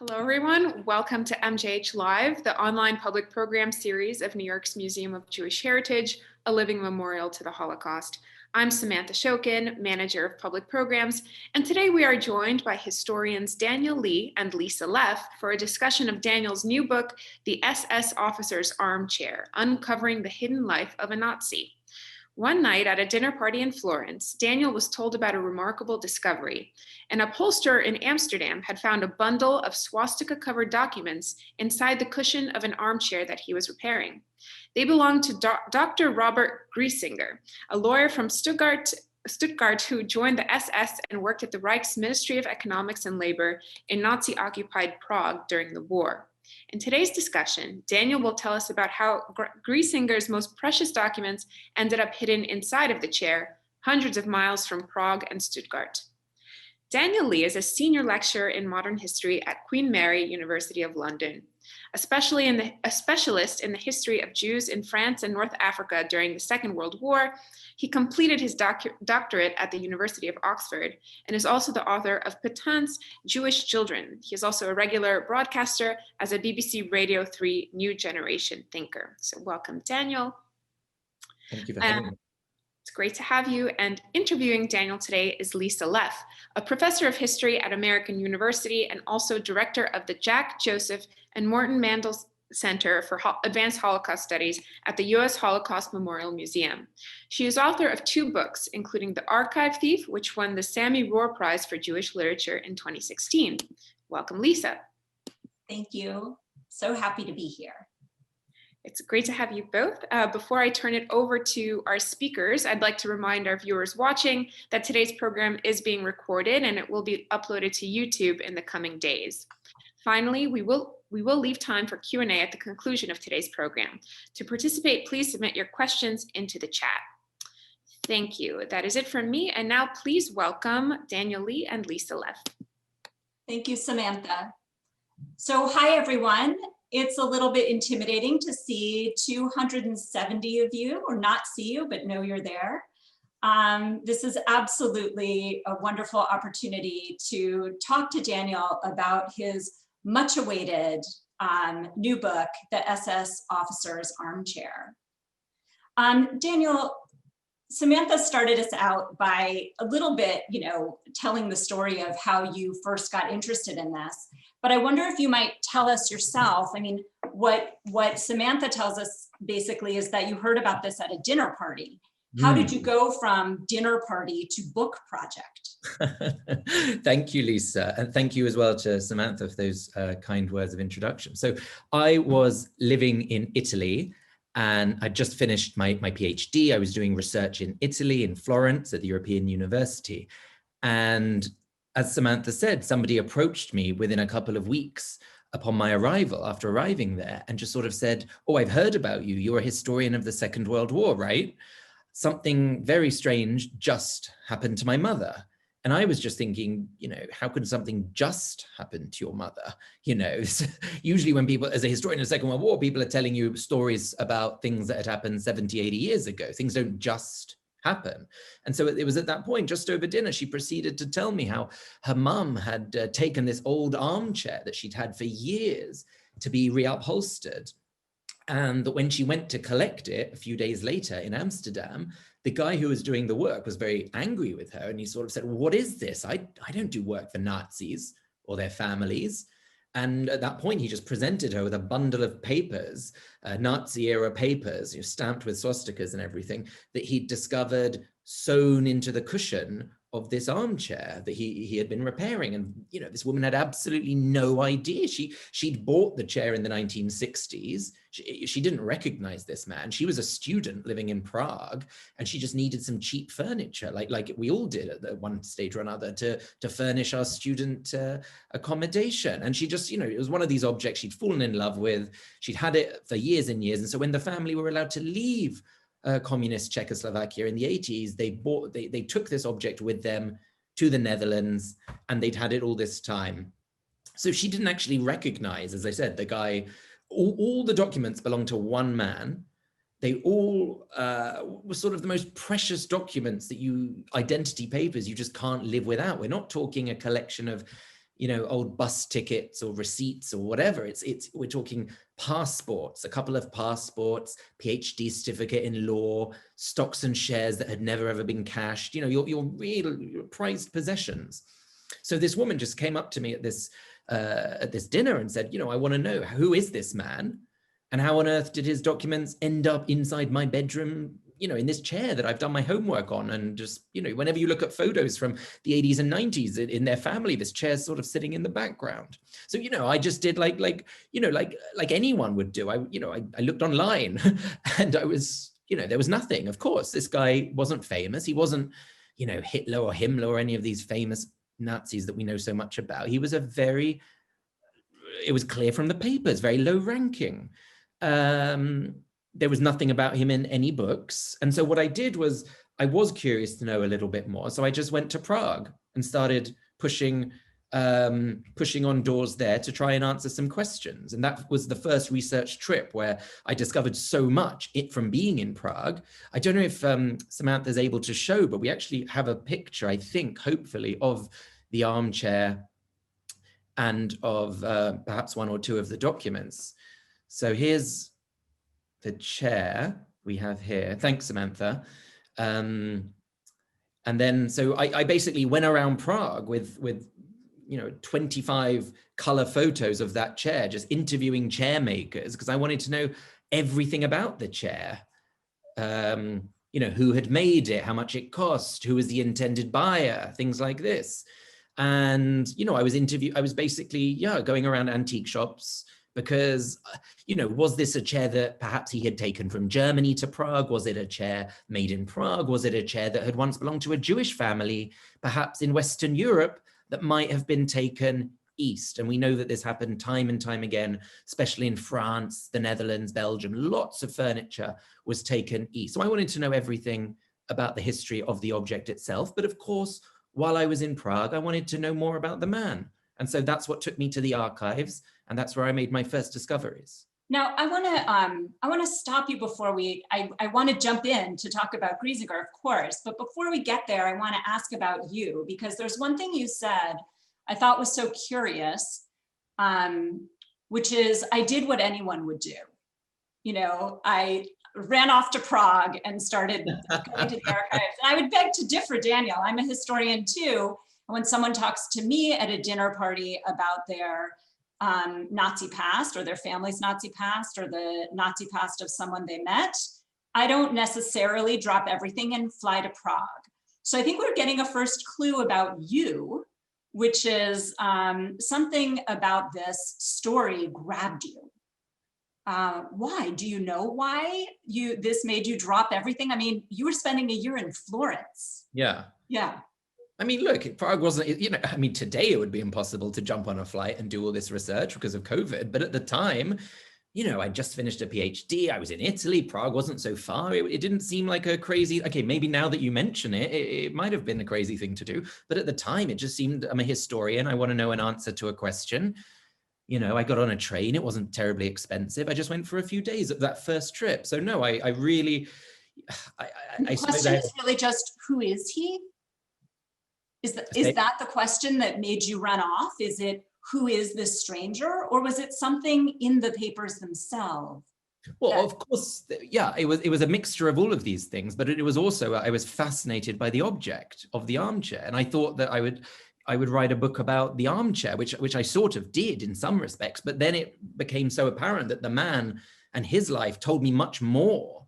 Hello, everyone. Welcome to MJH Live, the online public program series of New York's Museum of Jewish Heritage, a living memorial to the Holocaust. I'm Samantha Shokin, manager of public programs, and today we are joined by historians Daniel Lee and Lisa Leff for a discussion of Daniel's new book, The SS Officer's Armchair, Uncovering the Hidden Life of a Nazi. One night at a dinner party in Florence, Daniel was told about a remarkable discovery. An upholsterer in Amsterdam had found a bundle of swastika-covered documents inside the cushion of an armchair that he was repairing. They belonged to Dr. Robert Griesinger, a lawyer from Stuttgart who joined the SS and worked at the Reich's Ministry of Economics and Labor in Nazi-occupied Prague during the war. In today's discussion, Daniel will tell us about how Griesinger's most precious documents ended up hidden inside of the chair, hundreds of miles from Prague and Stuttgart. Daniel Lee is a senior lecturer in modern history at Queen Mary University of London, a specialist in the history of Jews in France and North Africa during the Second World War. He completed his doctorate at the University of Oxford and is also the author of Pétain's Jewish Children. He is also a regular broadcaster as a BBC Radio 3 New Generation thinker. So welcome, Daniel. Thank you for having me. It's great to have you. And interviewing Daniel today is Lisa Leff, a professor of history at American University and also director of the Jack Joseph and Morton Mandel Center for Advanced Holocaust Studies at the U.S. Holocaust Memorial Museum. She is author of 2 books, including The Archive Thief, which won the Sammy Rohr Prize for Jewish Literature in 2016. Welcome, Lisa. Thank you. So happy to be here. It's great to have you both. Before I turn it over to our speakers, I'd like to remind our viewers watching that today's program is being recorded and it will be uploaded to YouTube in the coming days. Finally, we will leave time for Q&A at the conclusion of today's program. To participate, please submit your questions into the chat. Thank you. That is it from me. And now please welcome Daniel Lee and Lisa Leff. Thank you, Samantha. So hi, everyone. It's a little bit intimidating to see 270 of you, or not see you, but know you're there. This is absolutely a wonderful opportunity to talk to Daniel about his much awaited new book, The SS Officer's Armchair. Daniel, Samantha started us out by a little bit, telling the story of how you first got interested in this. But I wonder if you might tell us yourself. I mean, what Samantha tells us basically is that you heard about this at a dinner party. How did you go from dinner party to book project? Thank you, Lisa. And thank you as well to Samantha for those kind words of introduction. So I was living in Italy and I just finished my PhD. I was doing research in Italy, in Florence at the European University. And as Samantha said, somebody approached me within a couple of weeks upon my arrival, after arriving there, and just sort of said, "Oh, I've heard about you. You're a historian of the Second World War, right? Something very strange just happened to my mother." And I was just thinking, how could something just happen to your mother? Usually when people, as a historian of the Second World War, people are telling you stories about things that had happened 70, 80 years ago. Things don't just happen. And so it was at that point, just over dinner, she proceeded to tell me how her mum had taken this old armchair that she'd had for years to be reupholstered. And that when she went to collect it a few days later in Amsterdam, the guy who was doing the work was very angry with her. And he sort of said, "Well, what is this? I don't do work for Nazis or their families." And at that point, he just presented her with a bundle of papers, Nazi-era papers, stamped with swastikas and everything, that he'd discovered sewn into the cushion of this armchair that he had been repairing. And this woman had absolutely no idea. She'd bought the chair in the 1960s. She didn't recognize this man. She was a student living in Prague, and she just needed some cheap furniture, like we all did at one stage or another, to furnish our student accommodation. And she just, it was one of these objects she'd fallen in love with. She'd had it for years and years. And so when the family were allowed to leave communist Czechoslovakia in the 80s, they took this object with them to the Netherlands, and they'd had it all this time. So she didn't actually recognize, as I said, the guy. All the documents belonged to one man. They all were sort of the most precious documents that identity papers you just can't live without. We're not talking a collection of old bus tickets or receipts or whatever. We're talking passports, a couple of passports, PhD certificate in law, stocks and shares that had never ever been cashed, your real prized possessions. So this woman just came up to me at this dinner and said, I want to know, who is this man? And how on earth did his documents end up inside my bedroom, in this chair that I've done my homework on? And just, whenever you look at photos from the 80s and 90s in their family, this chair's sort of sitting in the background. So, I just did like anyone would do. I looked online and I was, there was nothing. Of course, this guy wasn't famous. He wasn't, Hitler or Himmler or any of these famous Nazis that we know so much about. He was it was clear from the papers, very low ranking. There was nothing about him in any books. And so what I did was, I was curious to know a little bit more. So I just went to Prague and started pushing on doors there to try and answer some questions. And that was the first research trip where I discovered so much from being in Prague. I don't know if Samantha's able to show, but we actually have a picture, I think, hopefully, of the armchair and of perhaps one or two of the documents. So here's the chair we have here. Thanks, Samantha. And then, so I basically went around Prague with 25 color photos of that chair, just interviewing chair makers, because I wanted to know everything about the chair. Who had made it, how much it cost, who was the intended buyer, things like this. And, I was basically, going around antique shops, because, was this a chair that perhaps he had taken from Germany to Prague? Was it a chair made in Prague? Was it a chair that had once belonged to a Jewish family, perhaps in Western Europe, that might have been taken east? And we know that this happened time and time again, especially in France, the Netherlands, Belgium. Lots of furniture was taken east. So I wanted to know everything about the history of the object itself. But of course, while I was in Prague, I wanted to know more about the man. And so that's what took me to the archives. And that's where I made my first discoveries. Now, I want to stop you before I want to jump in to talk about Griesinger, of course, but before we get there, I want to ask about you, because there's one thing you said I thought was so curious, which is, I did what anyone would do. I ran off to Prague and started going to the archives. And I would beg to differ, Daniel. I'm a historian too. And when someone talks to me at a dinner party about their Nazi past, or their family's Nazi past, or the Nazi past of someone they met, I don't necessarily drop everything and fly to Prague. So I think we're getting a first clue about you, which is something about this story grabbed you. Why? Do you know why this made you drop everything? I mean, you were spending a year in Florence. Yeah. Yeah. I mean, look, Prague wasn't, today it would be impossible to jump on a flight and do all this research because of COVID. But at the time, I just finished a PhD. I was in Italy. Prague wasn't so far. It didn't seem like a crazy, okay, maybe now that you mention it, it might have been a crazy thing to do. But at the time, it just seemed, I'm a historian. I want to know an answer to a question. I got on a train. It wasn't terribly expensive. I just went for a few days at that first trip. So no, I really, the question is really just, who is he? Is that the question that made you run off? Is it, who is this stranger? Or was it something in the papers themselves? Well, of course, yeah, it was a mixture of all of these things, but it was also, I was fascinated by the object of the armchair. And I thought that I would write a book about the armchair, which I sort of did in some respects, but then it became so apparent that the man and his life told me much more.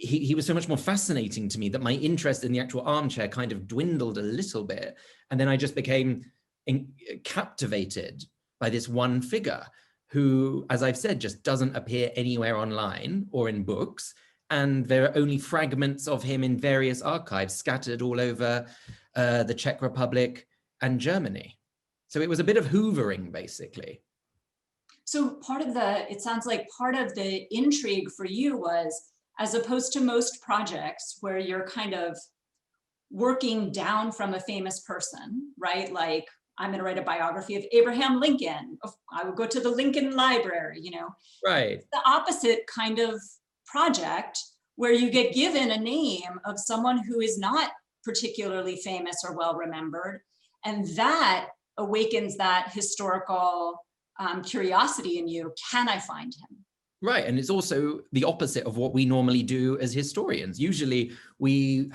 He was so much more fascinating to me that my interest in the actual armchair kind of dwindled a little bit. And then I just became captivated by this one figure who, as I've said, just doesn't appear anywhere online or in books. And there are only fragments of him in various archives scattered all over the Czech Republic and Germany. So it was a bit of hoovering, basically. So it sounds like part of the intrigue for you was, as opposed to most projects where you're kind of working down from a famous person, right? Like, I'm going to write a biography of Abraham Lincoln. I would go to the Lincoln Library, Right. It's the opposite kind of project where you get given a name of someone who is not particularly famous or well remembered, And that awakens that historical curiosity in you. Can I find him? Right, and it's also the opposite of what we normally do as historians. Usually we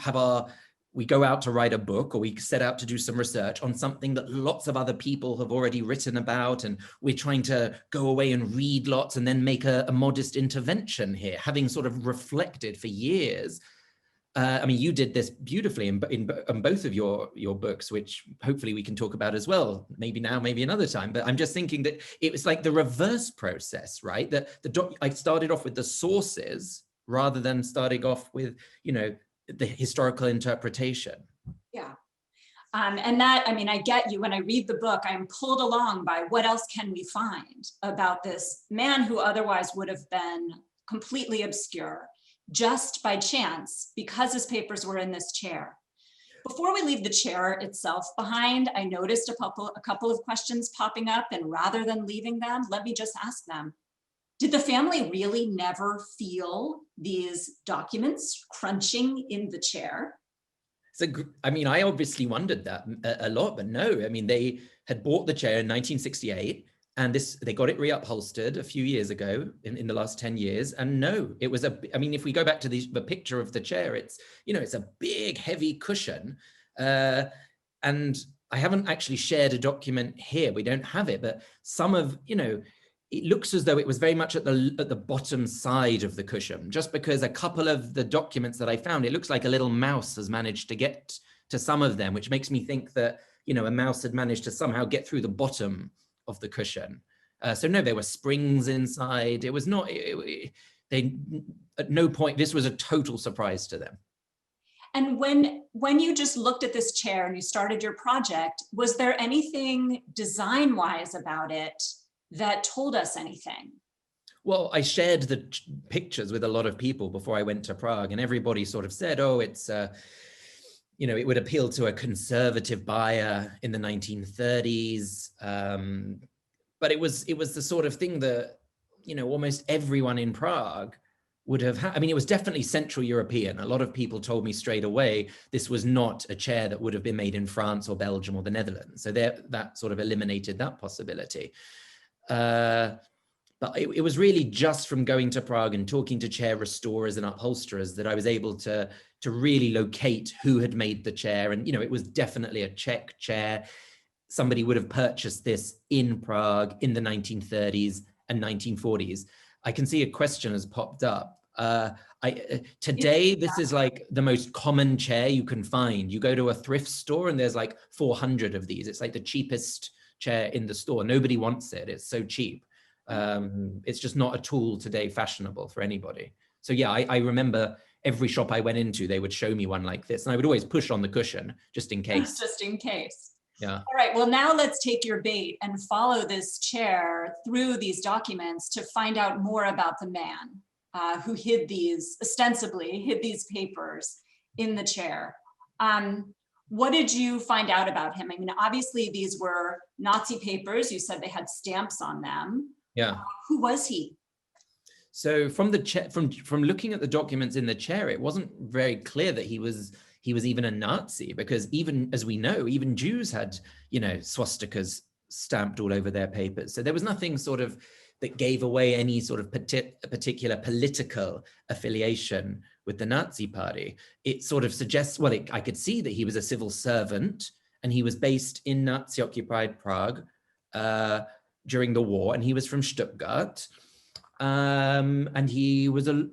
go out to write a book, or we set out to do some research on something that lots of other people have already written about, and we're trying to go away and read lots and then make a modest intervention here, having sort of reflected for years. I mean, you did this beautifully in both of your books, which hopefully we can talk about as well, maybe now, maybe another time. But I'm just thinking that it was like the reverse process, right? That I started off with the sources rather than starting off with, you know, the historical interpretation. Yeah. And that, I mean, I get you. When I read the book, I'm pulled along by what else can we find about this man who otherwise would have been completely obscure, just by chance, because his papers were in this chair. Before we leave the chair itself behind, I noticed a couple of questions popping up, and rather than leaving them, let me just ask them. Did the family really never feel these documents crunching in the chair? So, I mean, I obviously wondered that a lot, but no, I mean, they had bought the chair in 1968. And they got it reupholstered a few years ago in the last 10 years. And no, it was I mean, if we go back to the picture of the chair, it's, you know, it's a big, heavy cushion. And I haven't actually shared a document here. We don't have it, but some of, you know, it looks as though it was very much at the bottom side of the cushion, just because a couple of the documents that I found, it looks like a little mouse has managed to get to some of them, which makes me think that, you know, a mouse had managed to somehow get through the bottom of the cushion. So no, there were springs inside. It was not, they, at no point, this was a total surprise to them. And when you just looked at this chair and you started your project, was there anything design-wise about it that told us anything? Well, I shared the pictures with a lot of people before I went to Prague, and everybody sort of said, oh, it's, you know, it would appeal to a conservative buyer in the 1930s. But it was the sort of thing that, you know, almost everyone in Prague would have had. I mean, it was definitely Central European. A lot of people told me straight away, this was not a chair that would have been made in France or Belgium or the Netherlands. So that sort of eliminated that possibility. But it was really just from going to Prague and talking to chair restorers and upholsterers that I was able to really locate who had made the chair. And, you know, it was definitely a Czech chair. Somebody would have purchased this in Prague in the 1930s and 1940s. I can see a question has popped up. Today, this is like the most common chair you can find. You go to a thrift store and there's like 400 of these. It's like the cheapest chair in the store. Nobody wants it. It's so cheap. It's just not a tool today fashionable for anybody. So yeah, I remember every shop I went into, they would show me one like this, and I would always push on the cushion just in case. Just in case. Yeah. All right, well, now let's take your bait and follow this chair through these documents to find out more about the man who ostensibly hid these papers in the chair. What did you find out about him? I mean, obviously these were Nazi papers. You said they had stamps on them. Yeah. Who was he? So from looking at the documents in the chair, it wasn't very clear that he was even a Nazi, because even as we know, even Jews had, you know, swastikas stamped all over their papers. So there was nothing sort of that gave away any sort of particular political affiliation with the Nazi party. It sort of suggests, well, I could see that he was a civil servant and he was based in Nazi-occupied Prague during the war, and he was from Stuttgart, and he was a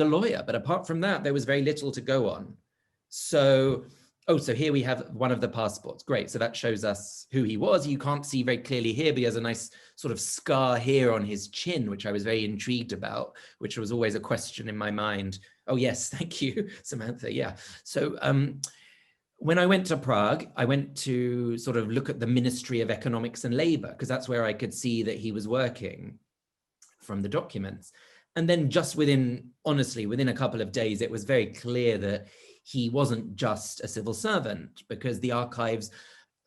lawyer. But apart from that, there was very little to go on. So, so here we have one of the passports. Great. So that shows us who he was. You can't see very clearly here, but he has a nice sort of scar here on his chin, which I was very intrigued about, which was always a question in my mind. Oh, yes. Thank you, Samantha. Yeah. So when I went to Prague, I went to sort of look at the Ministry of Economics and Labor, because that's where I could see that he was working from the documents. And then just honestly, within a couple of days, it was very clear that he wasn't just a civil servant, because the archives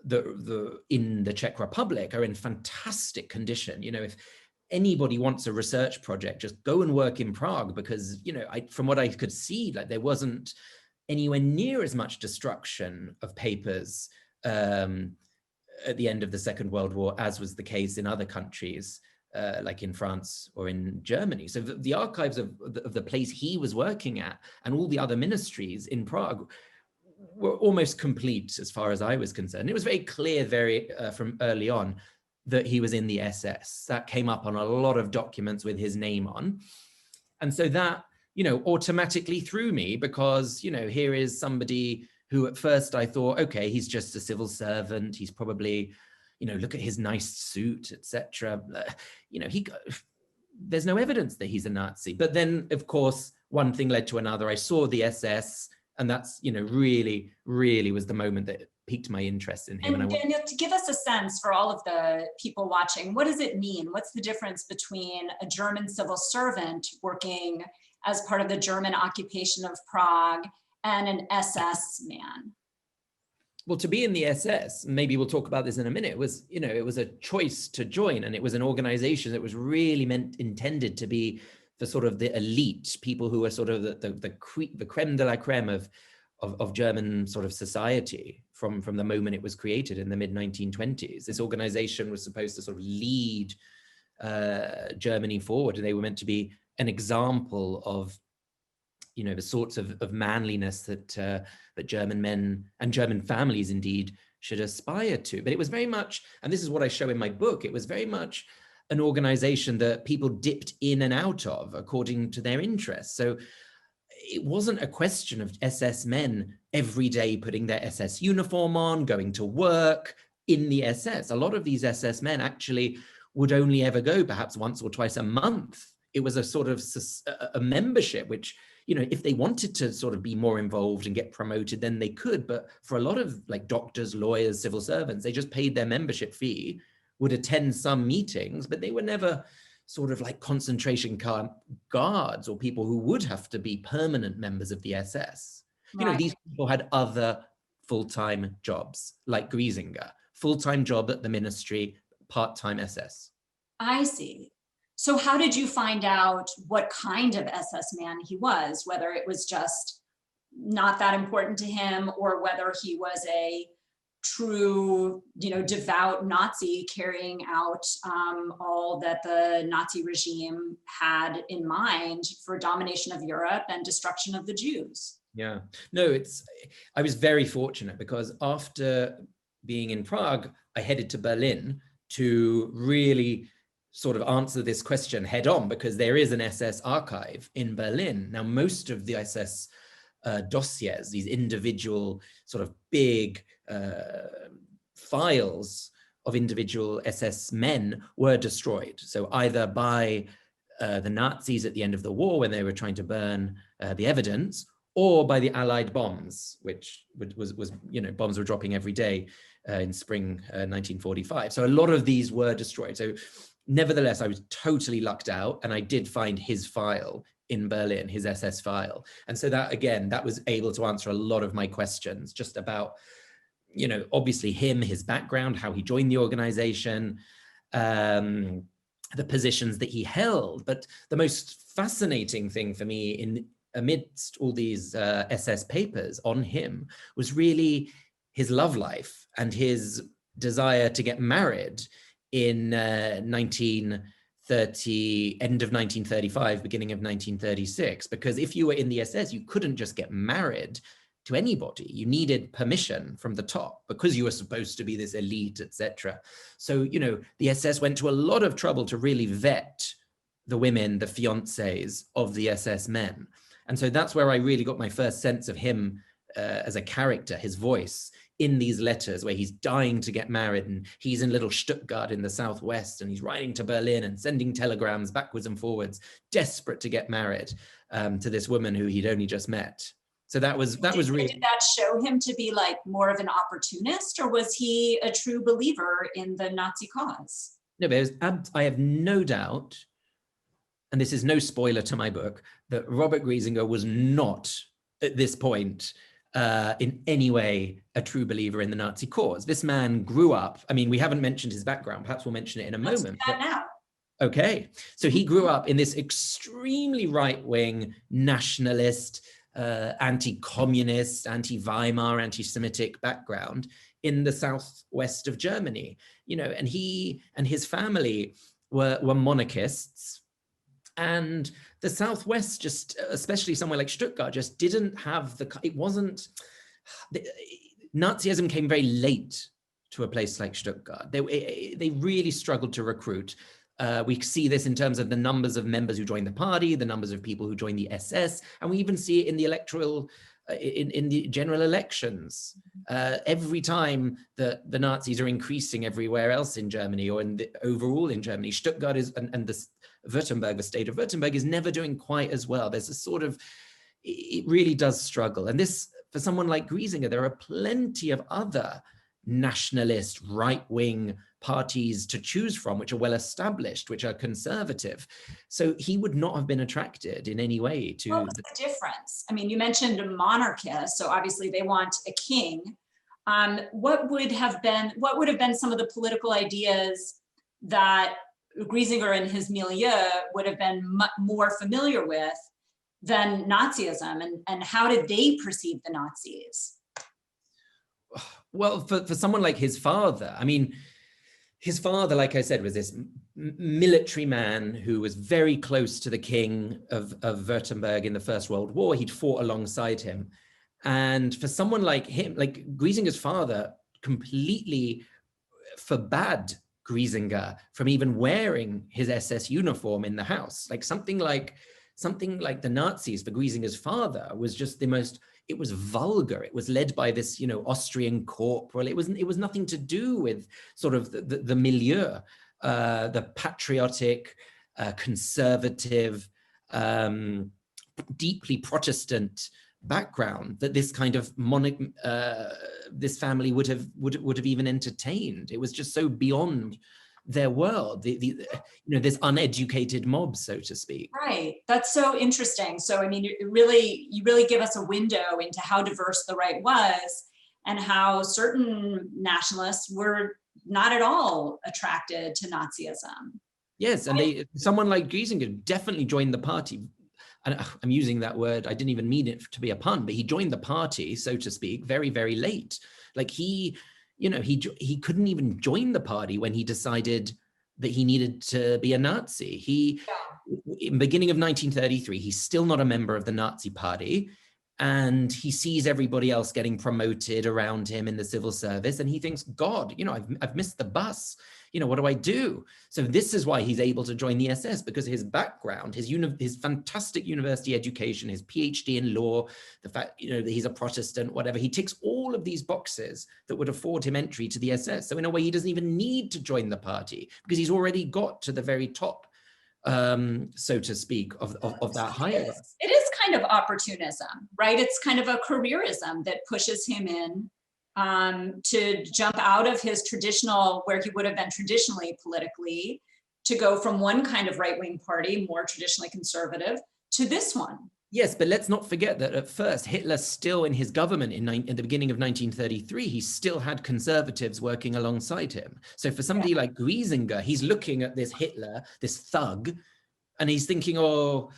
in the Czech Republic are in fantastic condition. You know, if anybody wants a research project, just go and work in Prague, because, you know, from what I could see, like there wasn't anywhere near as much destruction of papers at the end of the Second World War, as was the case in other countries, like in France or in Germany. So the archives of the place he was working at and all the other ministries in Prague were almost complete as far as I was concerned. It was very clear from early on that he was in the SS. That came up on a lot of documents with his name on. And so that, automatically threw me, because, here is somebody who at first I thought, okay, he's just a civil servant. He's probably, look at his nice suit, etc. There's no evidence that he's a Nazi. But then, of course, one thing led to another. I saw the SS, and that's, really, really was the moment that piqued my interest in him. And Daniel, to give us a sense for all of the people watching, what does it mean? What's the difference between a German civil servant working as part of the German occupation of Prague and an SS man? Well, to be in the SS, maybe we'll talk about this in a minute, was, it was a choice to join, and it was an organization that was really intended to be for sort of the elite, people who were sort of the creme de la creme of German sort of society from the moment it was created in the mid-1920s. This organization was supposed to sort of lead Germany forward, and they were meant to be an example of, the sorts of manliness that German men and German families indeed should aspire to. But it was very much, and this is what I show in my book, it was very much an organization that people dipped in and out of according to their interests. So it wasn't a question of SS men every day putting their SS uniform on, going to work in the SS. A lot of these SS men actually would only ever go perhaps once or twice a month. It was a sort of a membership, which, if they wanted to sort of be more involved and get promoted, then they could. But for a lot of like doctors, lawyers, civil servants, they just paid their membership fee, would attend some meetings, but they were never sort of like concentration camp guards or people who would have to be permanent members of the SS. Right. These people had other full-time jobs, like Griesinger, full-time job at the ministry, part-time SS. I see. So how did you find out what kind of SS man he was, whether it was just not that important to him, or whether he was a true, devout Nazi carrying out all that the Nazi regime had in mind for domination of Europe and destruction of the Jews? Yeah, no, I was very fortunate, because after being in Prague, I headed to Berlin to really sort of answer this question head on, because there is an SS archive in Berlin. Now, most of the SS dossiers, these individual sort of big files of individual SS men, were destroyed. So either by the Nazis at the end of the war when they were trying to burn the evidence, or by the Allied bombs, which was bombs were dropping every day in spring 1945. So a lot of these were destroyed. So nevertheless, I was totally lucked out, and I did find his file in Berlin, his SS file. And so that, again, that was able to answer a lot of my questions just about, obviously him, his background, how he joined the organization, the positions that he held. But the most fascinating thing for me amidst all these SS papers on him was really his love life and his desire to get married in 1930, end of 1935, beginning of 1936, because if you were in the SS, you couldn't just get married to anybody. You needed permission from the top, because you were supposed to be this elite, etc. So, the SS went to a lot of trouble to really vet the women, the fiancés of the SS men. And so that's where I really got my first sense of him as a character, his voice, in these letters where he's dying to get married, and he's in little Stuttgart in the southwest, and he's writing to Berlin and sending telegrams backwards and forwards, desperate to get married to this woman who he'd only just met. So that was really. Did that show him to be like more of an opportunist, or was he a true believer in the Nazi cause? No, but I have no doubt, and this is no spoiler to my book, that Robert Griesinger was not at this point in any way a true believer in the Nazi cause. This man grew up, I mean, we haven't mentioned his background, perhaps we'll mention it in a moment. Let's do that now. Okay, so he grew up in this extremely right-wing nationalist, anti-communist, anti-Weimar, anti-Semitic background in the southwest of Germany, you know, and he and his family were monarchists. And the Southwest, just especially somewhere like Stuttgart, just didn't have Nazism came very late to a place like Stuttgart. They really struggled to recruit. We see this in terms of the numbers of members who joined the party, the numbers of people who joined the SS, and we even see it in the electoral, in the general elections. Every time the Nazis are increasing everywhere else in Germany, or overall in Germany, Stuttgart is, and the Württemberg, the state of Württemberg, is never doing quite as well. There's a sort of, it really does struggle. And this, for someone like Griesinger, there are plenty of other nationalist right-wing parties to choose from, which are well established, which are conservative. So he would not have been attracted in any way to. What was the difference? I mean, you mentioned a monarchist, so obviously they want a king. What would have been some of the political ideas that Griesinger and his milieu would have been more familiar with than Nazism, and how did they perceive the Nazis? Well, for someone like his father, I mean, his father, like I said, was this military man who was very close to the king of Württemberg in the First World War. He'd fought alongside him. And for someone like him, like Griesinger's father, completely forbade Griesinger from even wearing his SS uniform in the house. Like something like the Nazis for Griesinger's father was just the most, it was vulgar. It was led by this, you know, Austrian corporal. It was nothing to do with sort of the milieu, the patriotic, conservative, deeply Protestant background that this kind of this family would have even entertained. It was just so beyond their world, you know, this uneducated mob, so to speak. Right, that's so interesting. So I mean, you really give us a window into how diverse the right was, and how certain nationalists were not at all attracted to Nazism. Yes, and someone like Griesinger definitely joined the party. And I'm using that word, I didn't even mean it to be a pun, but he joined the party, so to speak, very, very late. Like he couldn't even join the party when he decided that he needed to be a Nazi. In the beginning of 1933, he's still not a member of the Nazi party, and he sees everybody else getting promoted around him in the civil service, and he thinks, God, you know, I've missed the bus. You know, what do I do? So this is why he's able to join the SS, because his background, his fantastic university education, his PhD in law, the fact, you know, that he's a Protestant, whatever, he ticks all of these boxes that would afford him entry to the SS. So in a way, he doesn't even need to join the party because he's already got to the very top, so to speak, of that hierarchy. It is kind of opportunism, right? It's kind of a careerism that pushes him in to jump out of his traditional, where he would have been traditionally politically, to go from one kind of right-wing party, more traditionally conservative, to this one. Yes, but let's not forget that at first, Hitler still in his government in the beginning of 1933, he still had conservatives working alongside him. So for somebody like Griesinger, he's looking at this Hitler, this thug, and he's thinking, oh,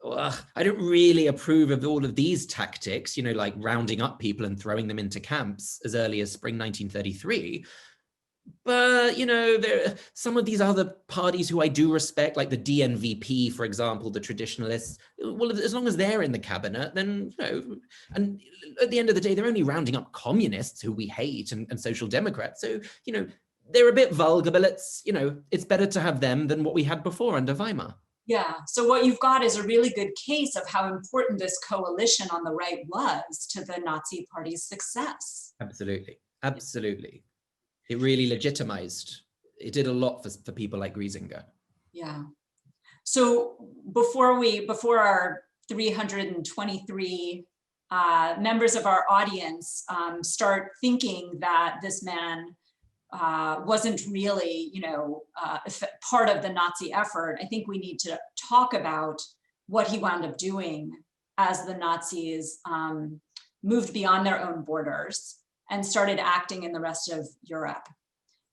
I don't really approve of all of these tactics, you know, like rounding up people and throwing them into camps as early as spring 1933. But, you know, there are some of these other parties who I do respect, like the DNVP, for example, the traditionalists. Well, as long as they're in the cabinet, then, you know, and at the end of the day, they're only rounding up communists who we hate and social democrats. So, you know, they're a bit vulgar, but it's better to have them than what we had before under Weimar. Yeah, so what you've got is a really good case of how important this coalition on the right was to the Nazi Party's success. Absolutely, absolutely. It really legitimized, it did a lot for people like Griesinger. Yeah. So before our 323 members of our audience start thinking that this man wasn't really, you know, part of the Nazi effort, I think we need to talk about what he wound up doing as the Nazis moved beyond their own borders and started acting in the rest of Europe.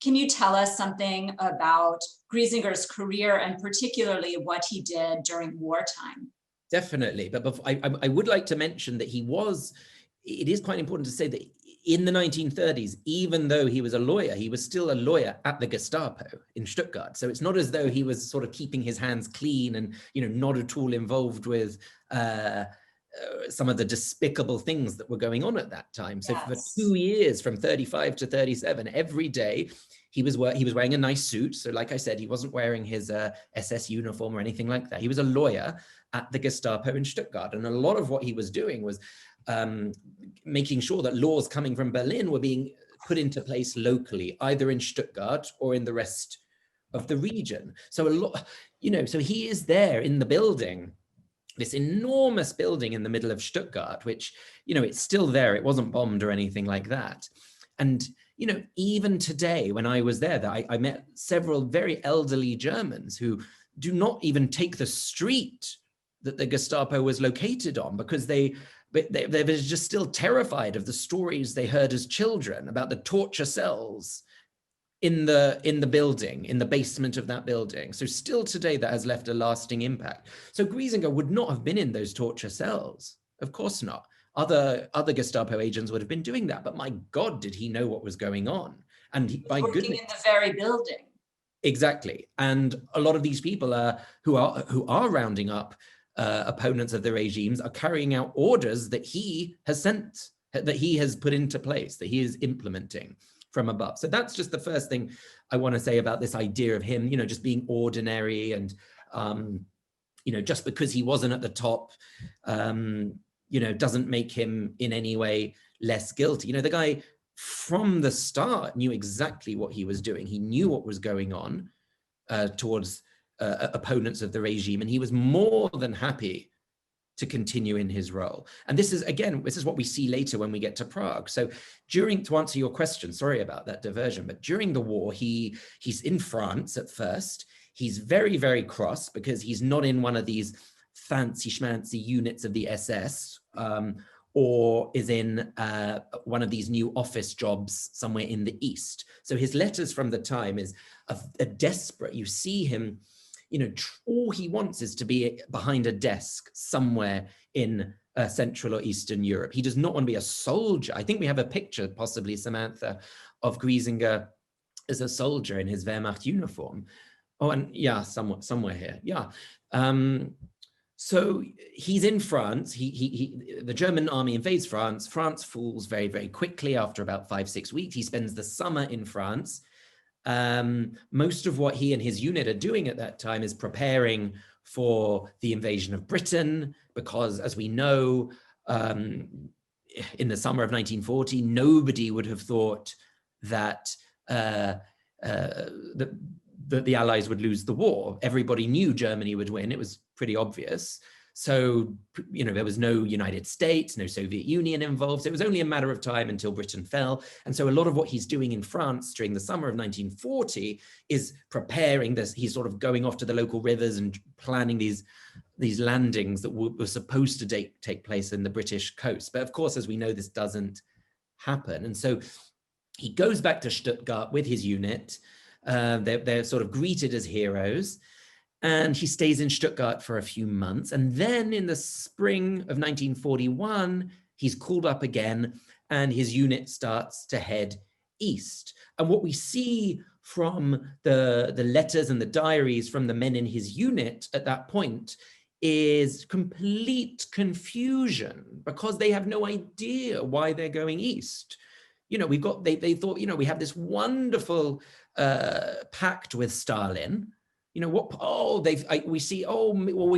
Can you tell us something about Griesinger's career and particularly what he did during wartime? Definitely, but I would like to mention that it is quite important to say that in the 1930s, even though he was a lawyer, he was still a lawyer at the Gestapo in Stuttgart. So it's not as though he was sort of keeping his hands clean and, you know, not at all involved with some of the despicable things that were going on at that time. So for 2 years, from 35 to 37, every day he was wearing a nice suit. So like I said, he wasn't wearing his SS uniform or anything like that. He was a lawyer at the Gestapo in Stuttgart. And a lot of what he was doing was making sure that laws coming from Berlin were being put into place locally, either in Stuttgart or in the rest of the region. So a lot, you know, so he is there in the building, this enormous building in the middle of Stuttgart, which, you know, it's still there. It wasn't bombed or anything like that. And, you know, even today, when I was there, I met several very elderly Germans who do not even take the street that the Gestapo was located on, because they were just still terrified of the stories they heard as children about the torture cells in the building, in the basement of that building. So still today, that has left a lasting impact. So Griesinger would not have been in those torture cells. Of course not. Other Gestapo agents would have been doing that, but my God, did he know what was going on? And by working goodness, in the very building. Exactly. And a lot of these people who are rounding up opponents of the regimes are carrying out orders that he has sent, that he has put into place, that he is implementing from above. So that's just the first thing I want to say about this idea of him, you know, just being ordinary and, you know, just because he wasn't at the top, you know, doesn't make him in any way less guilty. You know, the guy from the start knew exactly what he was doing. He knew what was going on towards opponents of the regime, and he was more than happy to continue in his role. And this is, again, this is what we see later when we get to Prague. So to answer your question, sorry about that diversion, but during the war, he's in France at first. He's very, very cross because he's not in one of these fancy schmancy units of the SS, or is in one of these new office jobs somewhere in the East. So his letters from the time is a desperate, you see him, you know, all he wants is to be behind a desk somewhere in Central or Eastern Europe. He does not want to be a soldier. I think we have a picture, possibly, Samantha, of Griesinger as a soldier in his Wehrmacht uniform. Oh, and yeah, somewhere here, yeah. So he's in France. The German army invades France. France falls very, very quickly after about 5-6 weeks. He spends the summer in France. Most of what he and his unit are doing at that time is preparing for the invasion of Britain, because, as we know, in the summer of 1940, nobody would have thought that the Allies would lose the war. Everybody knew Germany would win. It was pretty obvious. So, you know, there was no United States, no Soviet Union involved. So it was only a matter of time until Britain fell. And so a lot of what he's doing in France during the summer of 1940 is preparing this. He's sort of going off to the local rivers and planning these landings that were supposed to take place in the British coast. But of course, as we know, this doesn't happen. And so he goes back to Stuttgart with his unit. They're sort of greeted as heroes. And he stays in Stuttgart for a few months. And then in the spring of 1941, he's called up again and his unit starts to head east. And what we see from the letters and the diaries from the men in his unit at that point is complete confusion, because they have no idea why they're going east. You know, they thought, you know, we have this wonderful pact with Stalin. You know, we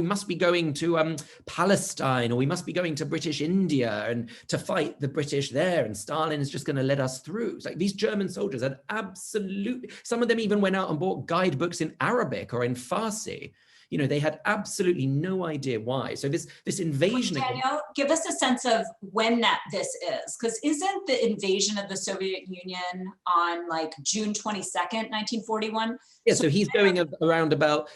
must be going to Palestine, or we must be going to British India and to fight the British there, and Stalin is just going to let us through. It's like these German soldiers had absolutely, some of them even went out and bought guidebooks in Arabic or in Farsi. You know, they had absolutely no idea why. So this invasion. Wait, Daniel, give us a sense of when this is, because isn't the invasion of the Soviet Union on like June 22nd, 1941? Yeah, so he's going around about,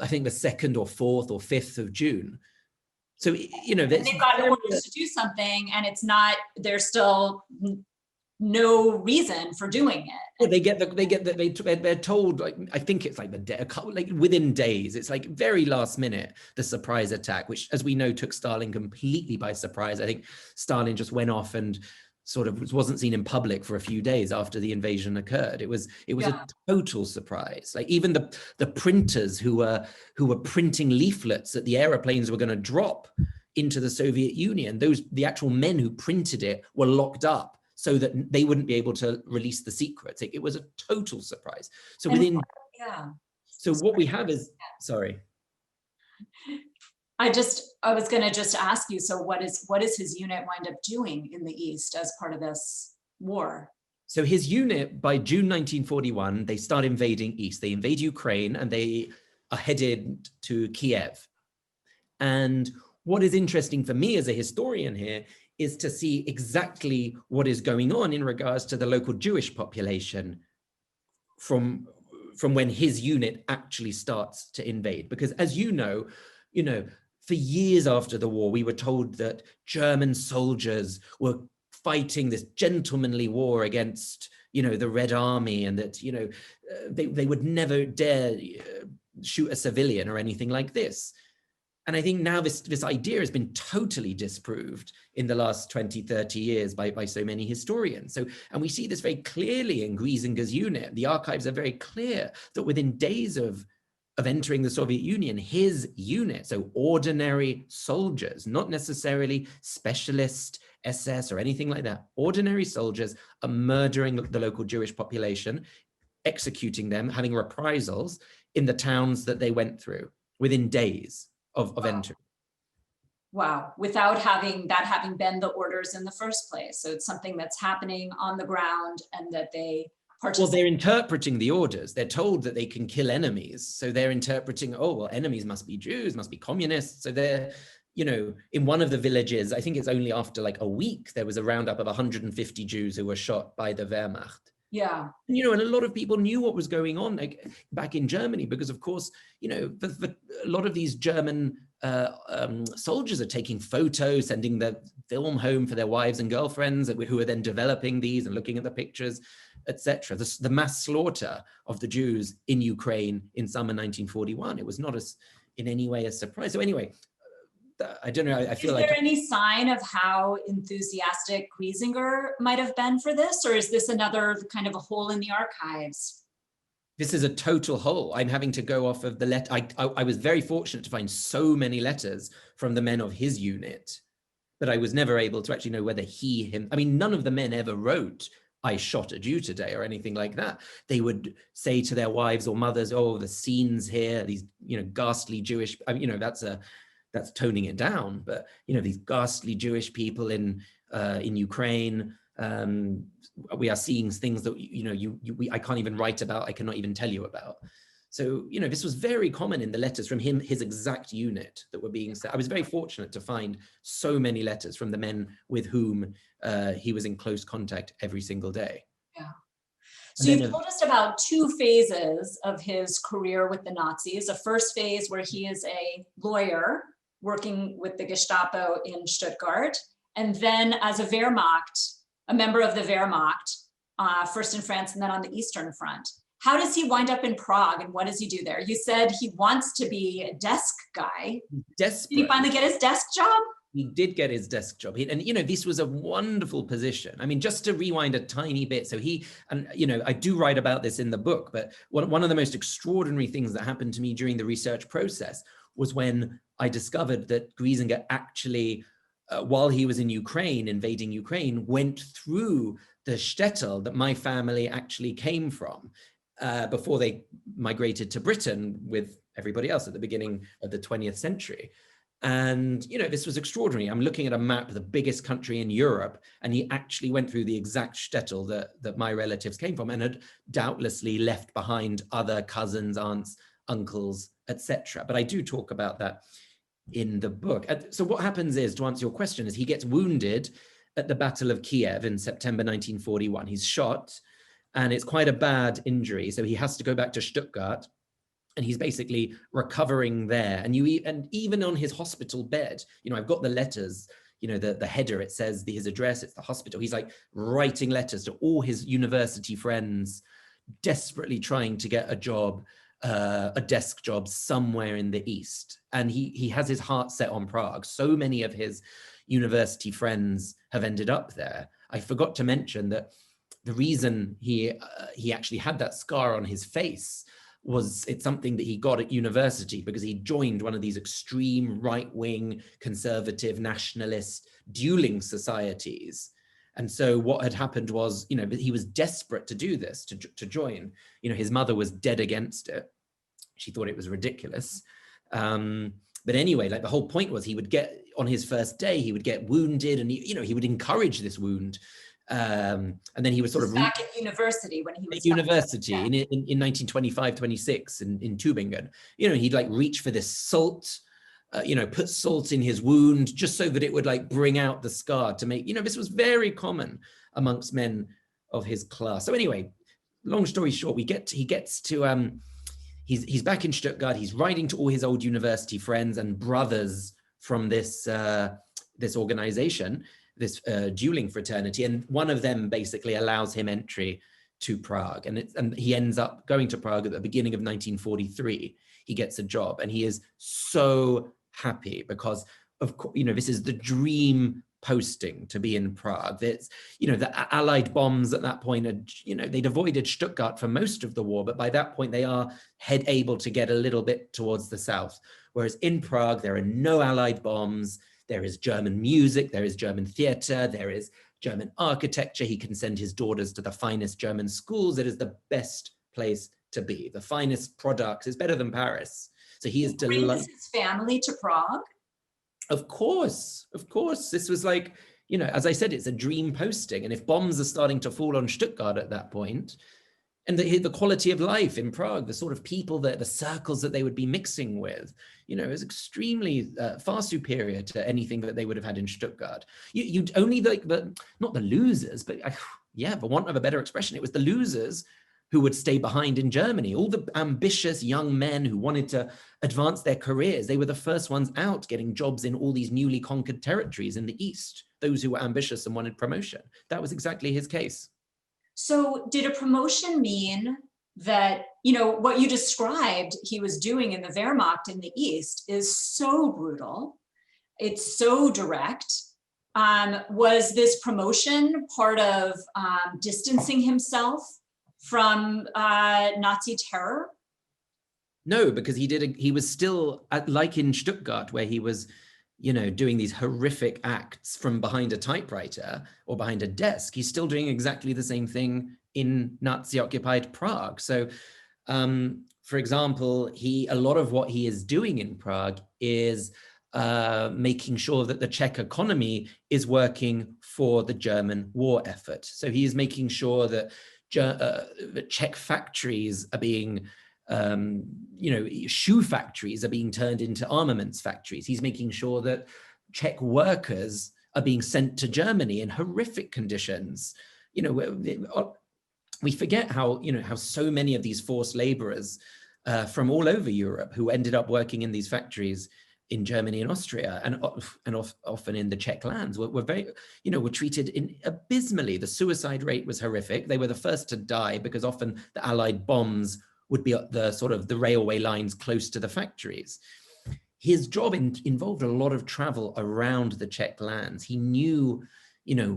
I think, the 2nd or 4th or 5th of June. So, you know, they've got orders to do something, and it's not, there's still no reason for doing it. They're told, like, I think it's like within days, it's like very last minute, the surprise attack, which, as we know, took Stalin completely by surprise. I think Stalin just went off and sort of wasn't seen in public for a few days after the invasion occurred. It was Yeah. a total surprise. Like even the printers who were printing leaflets that the aeroplanes were going to drop into the Soviet Union, the actual men who printed it were locked up so that they wouldn't be able to release the secrets. It was a total surprise. So And, so what we have is, sorry. I was going to just ask you, so what is his unit wind up doing in the East as part of this war? So his unit, by June 1941, they start invading East. They invade Ukraine and they are headed to Kiev. And what is interesting for me as a historian here is to see exactly what is going on in regards to the local Jewish population from when his unit actually starts to invade. Because as you know, for years after the war, we were told that German soldiers were fighting this gentlemanly war against, the Red Army, and that, they would never dare shoot a civilian or anything like this. And I think now this idea has been totally disproved in the last 20, 30 years by so many historians. And we see this very clearly in Griesinger's unit. The archives are very clear that within days of entering the Soviet Union, his unit, so ordinary soldiers, not necessarily specialist SS or anything like that, ordinary soldiers are murdering the local Jewish population, executing them, having reprisals in the towns that they went through within days of entering. Wow, without having been the orders in the first place. So it's something that's happening on the ground and that they participate. Well, they're interpreting the orders. They're told that they can kill enemies. So they're interpreting, oh, well, enemies must be Jews, must be communists. So they're, in one of the villages, I think it's only after like a week, there was a roundup of 150 Jews who were shot by the Wehrmacht. Yeah. And a lot of people knew what was going on back in Germany, because of course, a lot of these German soldiers are taking photos, sending the film home for their wives and girlfriends who are then developing these and looking at the pictures, etc. The mass slaughter of the Jews in Ukraine in summer 1941, it was not in any way a surprise. So anyway, I don't know, I feel like— Is there any sign of how enthusiastic Griesinger might have been for this, or is this another kind of a hole in the archives? This is a total hole. I'm having to go off of the letter. I was very fortunate to find so many letters from the men of his unit, but I was never able to actually know whether none of the men ever wrote, "I shot a Jew today," or anything like that. They would say to their wives or mothers, "Oh, the scenes here, these, ghastly Jewish," that's toning it down, but these ghastly Jewish people in Ukraine, we are seeing things that I can't even write about, I cannot even tell you about. So this was very common in the letters from his exact unit that were being sent. I was very fortunate to find so many letters from the men with whom he was in close contact every single day. Yeah. So you told us about two phases of his career with the Nazis. A first phase where he is a lawyer working with the Gestapo in Stuttgart, and then as a member of the Wehrmacht, first in France and then on the Eastern Front. How does he wind up in Prague, and what does he do there? You said he wants to be a desk guy. Desperate. Did he finally get his desk job? He did get his desk job. And this was a wonderful position. I mean, just to rewind a tiny bit. So I do write about this in the book, but one of the most extraordinary things that happened to me during the research process was when I discovered that Griesinger actually, while he was in Ukraine, invading Ukraine, went through the shtetl that my family actually came from before they migrated to Britain with everybody else at the beginning of the 20th century. And, this was extraordinary. I'm looking at a map of the biggest country in Europe, and he actually went through the exact shtetl that my relatives came from, and had doubtlessly left behind other cousins, aunts, uncles, etc. But I do talk about that in the book. So what happens is, to answer your question, is he gets wounded at the Battle of Kiev in September 1941. He's shot, and it's quite a bad injury. So he has to go back to Stuttgart, and he's basically recovering there. And even on his hospital bed, I've got the letters, the header, it says his address, it's the hospital. He's like writing letters to all his university friends, desperately trying to get a job, a desk job somewhere in the East. And he has his heart set on Prague. So many of his university friends have ended up there. I forgot to mention that the reason he actually had that scar on his face was it's something that he got at university because he joined one of these extreme right-wing conservative nationalist dueling societies. And so what had happened was, you know, he was desperate to do this, to join. You know, his mother was dead against it. She thought it was ridiculous. But anyway, like the whole point was he would get, on his first day, he would get wounded and, he, you know, he would encourage this wound. And then he was sort of back at university when he was at university in 1925, 26 in Tübingen. You know, he'd like reach for this salt, you know, put salt in his wound just so that it would like bring out the scar to make, you know, this was very common amongst men of his class. So anyway, long story short, he gets to, he's back in Stuttgart. He's writing to all his old university friends and brothers from this, this organization, this dueling fraternity. And one of them basically allows him entry to Prague. And he ends up going to Prague at the beginning of 1943. He gets a job and he is so happy because, of course, you know, this is the dream posting to be in Prague. It's, you know, the Allied bombs at that point, had, you know, they'd avoided Stuttgart for most of the war, but by that point they are able to get a little bit towards the south. Whereas in Prague, there are no Allied bombs. There is German music, there is German theater, there is German architecture. He can send his daughters to the finest German schools. It is the best place to be. The finest products. It's better than Paris. So he is delighted. Brings his family to Prague? Of course, of course. This was like, you know, as I said, it's a dream posting. And if bombs are starting to fall on Stuttgart at that point, and the quality of life in Prague, the sort of people, the circles that they would be mixing with, you know, is extremely far superior to anything that they would have had in Stuttgart. You'd only like not the losers, but yeah, for want of a better expression, it was the losers who would stay behind in Germany. All the ambitious young men who wanted to advance their careers, they were the first ones out getting jobs in all these newly conquered territories in the East, those who were ambitious and wanted promotion. That was exactly his case. So did a promotion mean that, you know, what you described he was doing in the Wehrmacht in the East is so brutal, it's so direct. Was this promotion part of distancing himself from Nazi terror? No, because he was still like in Stuttgart, where he was, you know, doing these horrific acts from behind a typewriter or behind a desk. He's still doing exactly the same thing in Nazi-occupied Prague. So, for example, a lot of what he is doing in Prague is making sure that the Czech economy is working for the German war effort. So he is making sure that the Czech factories are being you know, shoe factories are being turned into armaments factories. He's making sure that Czech workers are being sent to Germany in horrific conditions. You know, we forget how, you know, how so many of these forced laborers from all over Europe who ended up working in these factories in Germany and Austria and often in the Czech lands were very, you know, were treated abysmally. The suicide rate was horrific. They were the first to die because often the Allied bombs would be at the sort of the railway lines close to the factories. His job involved a lot of travel around the Czech lands. He knew, you know,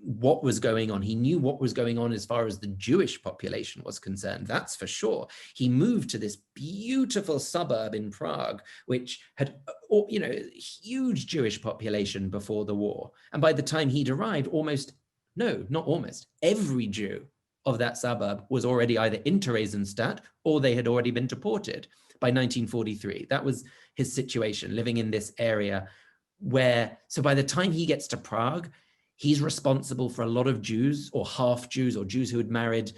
what was going on. He knew what was going on as far as the Jewish population was concerned, that's for sure. He moved to this beautiful suburb in Prague, which had, you know, huge Jewish population before the war. And by the time he'd arrived, every Jew of that suburb was already either in Theresienstadt or they had already been deported by 1943. That was his situation, living in this area where, so by the time he gets to Prague, he's responsible for a lot of Jews or half Jews or Jews who had married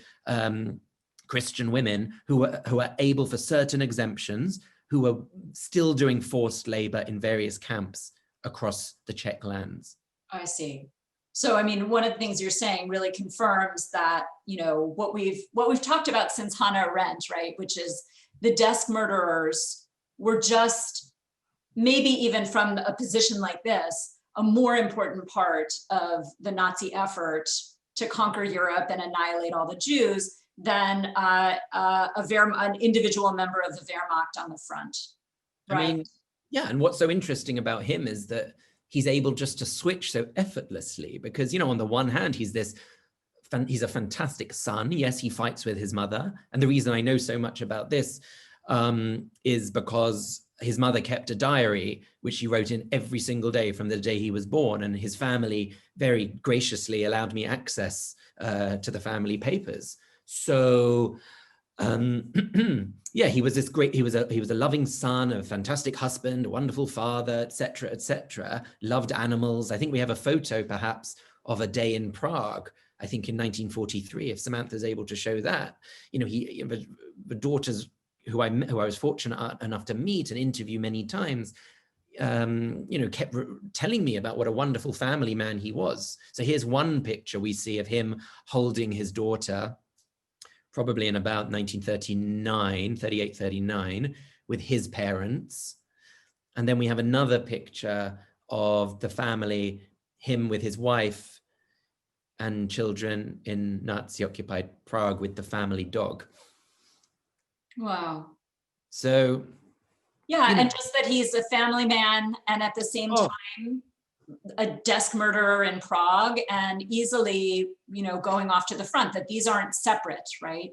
Christian women who are able for certain exemptions, who are still doing forced labor in various camps across the Czech lands. I see. So, I mean, one of the things you're saying really confirms that, you know, what we've talked about since Hannah Arendt, right? Which is the desk murderers were just, maybe even from a position like this, a more important part of the Nazi effort to conquer Europe and annihilate all the Jews than an individual member of the Wehrmacht on the front. Right? I mean, yeah, and what's so interesting about him is that he's able just to switch so effortlessly, because, on the one hand, he's a fantastic son. Yes, he fights with his mother. And the reason I know so much about this is because his mother kept a diary, which she wrote in every single day from the day he was born. And his family very graciously allowed me access to the family papers. So yeah, he was he was a loving son, a fantastic husband, a wonderful father, etc., etc. Loved animals. I think we have a photo perhaps of a day in Prague, I think in 1943, if Samantha's able to show that. The daughters who I was fortunate enough to meet and interview many times, kept telling me about what a wonderful family man he was. So here's one picture we see of him holding his daughter, probably in about 38, 39, with his parents. And then we have another picture of the family, him with his wife and children in Nazi-occupied Prague with the family dog. Wow. So. Yeah, and just that he's a family man and at the same time, a desk murderer in Prague, and easily, going off to the front, that these aren't separate, right?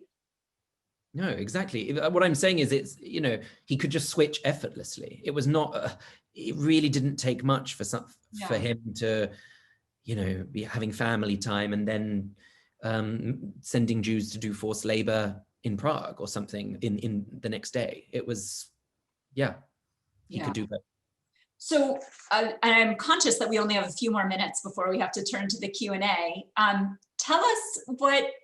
No, exactly. What I'm saying is he could just switch effortlessly. It was not, it really didn't take much for him to, be having family time and then sending Jews to do forced labor in Prague or something in the next day. It was, he could do that. So I'm conscious that we only have a few more minutes before we have to turn to the Q&A. Tell us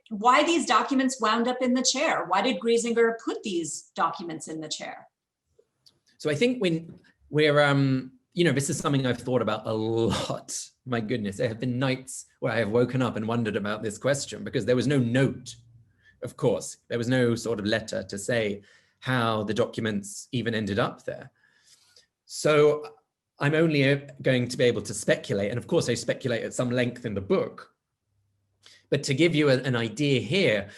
why these documents wound up in the chair. Why did Griesinger put these documents in the chair? So I think when we're, this is something I've thought about a lot. My goodness, there have been nights where I have woken up and wondered about this question, because there was no note, of course. There was no sort of letter to say how the documents even ended up there. So I'm only going to be able to speculate. And of course, I speculate at some length in the book. But to give you an idea here,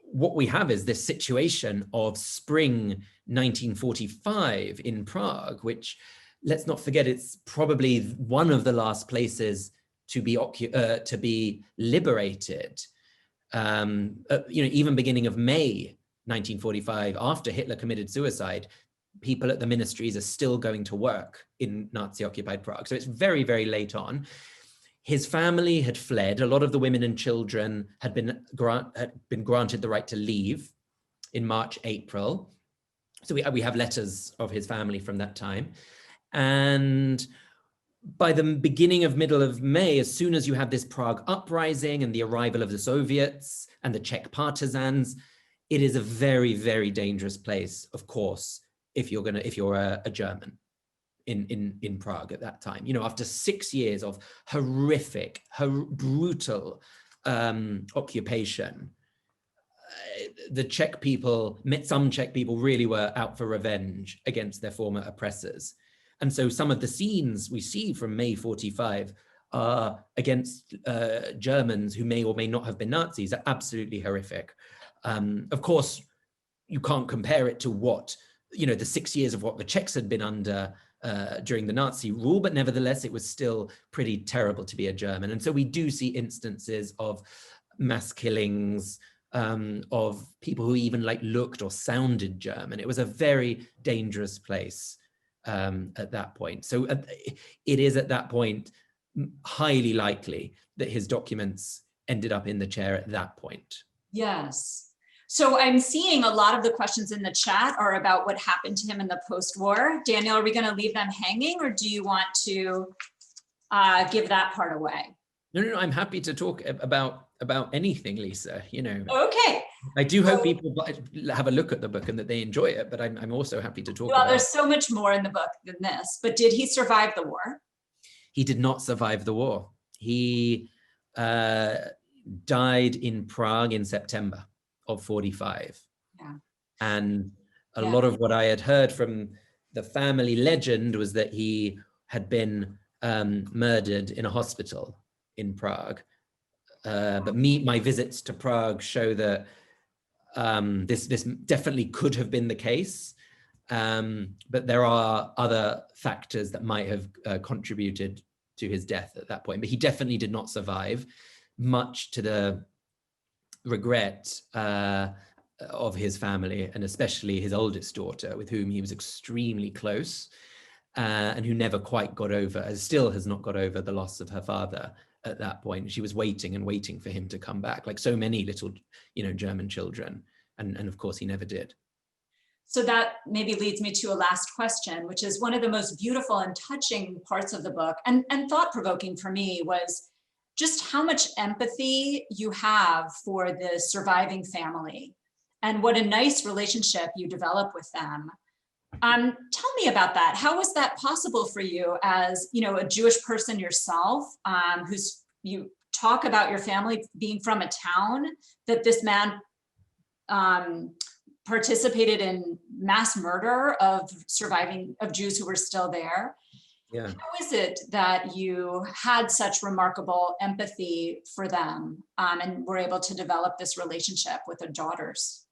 what we have is this situation of spring 1945 in Prague, which, let's not forget, it's probably one of the last places to be liberated. Even beginning of May 1945, after Hitler committed suicide, people at the ministries are still going to work in Nazi-occupied Prague. So it's very, very late on. His family had fled. A lot of the women and children had been granted the right to leave in March, April. So we have letters of his family from that time. And by the middle of May, as soon as you have this Prague uprising and the arrival of the Soviets and the Czech partisans, it is a very, very dangerous place, of course, if you're a German in Prague at that time. After 6 years of horrific, brutal occupation, the Czech people, some Czech people really were out for revenge against their former oppressors. And so some of the scenes we see from May 45 are against Germans who may or may not have been Nazis are absolutely horrific. Of course, you can't compare it to what, the 6 years of what the Czechs had been under during the Nazi rule, but nevertheless, it was still pretty terrible to be a German. And so we do see instances of mass killings, of people who even looked or sounded German. It was a very dangerous place at that point. So it is at that point highly likely that his documents ended up in the chair at that point. Yes. So I'm seeing a lot of the questions in the chat are about what happened to him in the post-war. Daniel, are we going to leave them hanging, or do you want to give that part away? No, I'm happy to talk about anything, Lisa. Okay. I do hope people have a look at the book and that they enjoy it, but I'm also happy to talk about it. Well, there's so much more in the book than this, but did he survive the war? He did not survive the war. He died in Prague in September of 45. Yeah. And a lot of what I had heard from the family legend was that he had been murdered in a hospital in Prague. But my visits to Prague show that this definitely could have been the case. But there are other factors that might have contributed to his death at that point, but he definitely did not survive, much to the regret of his family, and especially his oldest daughter, with whom he was extremely close, and who never quite got over, still has not got over the loss of her father at that point. She was waiting and waiting for him to come back, like so many little, German children. And of course, he never did. So that maybe leads me to a last question, which is one of the most beautiful and touching parts of the book, and thought-provoking for me, was just how much empathy you have for the surviving family and what a nice relationship you develop with them. Tell me about that. How was that possible for you as, a Jewish person yourself, you talk about your family being from a town that this man participated in mass murder of Jews who were still there. Yeah. How is it that you had such remarkable empathy for them and were able to develop this relationship with their daughters?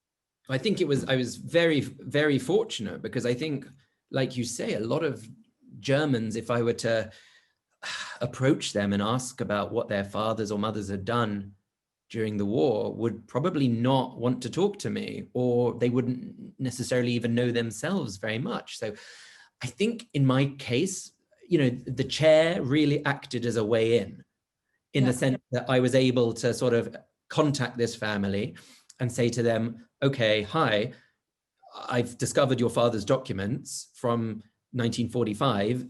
I think I was very, very fortunate, because I think, like you say, a lot of Germans, if I were to approach them and ask about what their fathers or mothers had done during the war, would probably not want to talk to me, or they wouldn't necessarily even know themselves very much. So I think in my case, the chair really acted as a way in the sense that I was able to sort of contact this family and say to them, okay, hi, I've discovered your father's documents from 1945.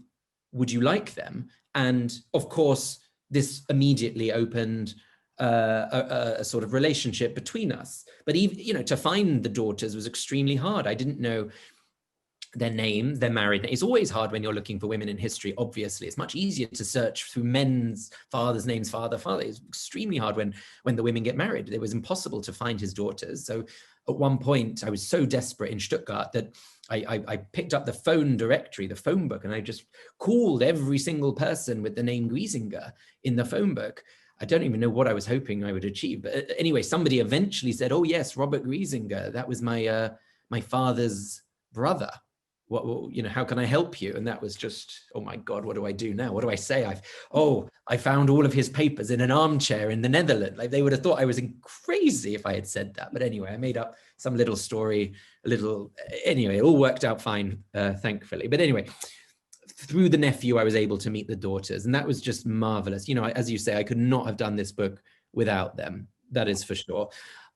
Would you like them? And of course, this immediately opened a sort of relationship between us. But even, to find the daughters was extremely hard. I didn't know their names, their married names. It's always hard when you're looking for women in history, obviously. It's much easier to search through men's fathers' names, father. It's extremely hard when the women get married. It was impossible to find his daughters. So at one point, I was so desperate in Stuttgart that I picked up the phone directory, the phone book, and I just called every single person with the name Griesinger in the phone book. I don't even know what I was hoping I would achieve. But anyway, somebody eventually said, oh yes, Robert Griesinger, that was my father's brother. How can I help you? And that was just, oh my God, what do I do now? What do I say? I found all of his papers in an armchair in the Netherlands. Like, they would have thought I was crazy if I had said that. But anyway, I made up some little story, anyway, it all worked out fine, thankfully. But anyway, through the nephew, I was able to meet the daughters, and that was just marvelous. As you say, I could not have done this book without them. That is for sure.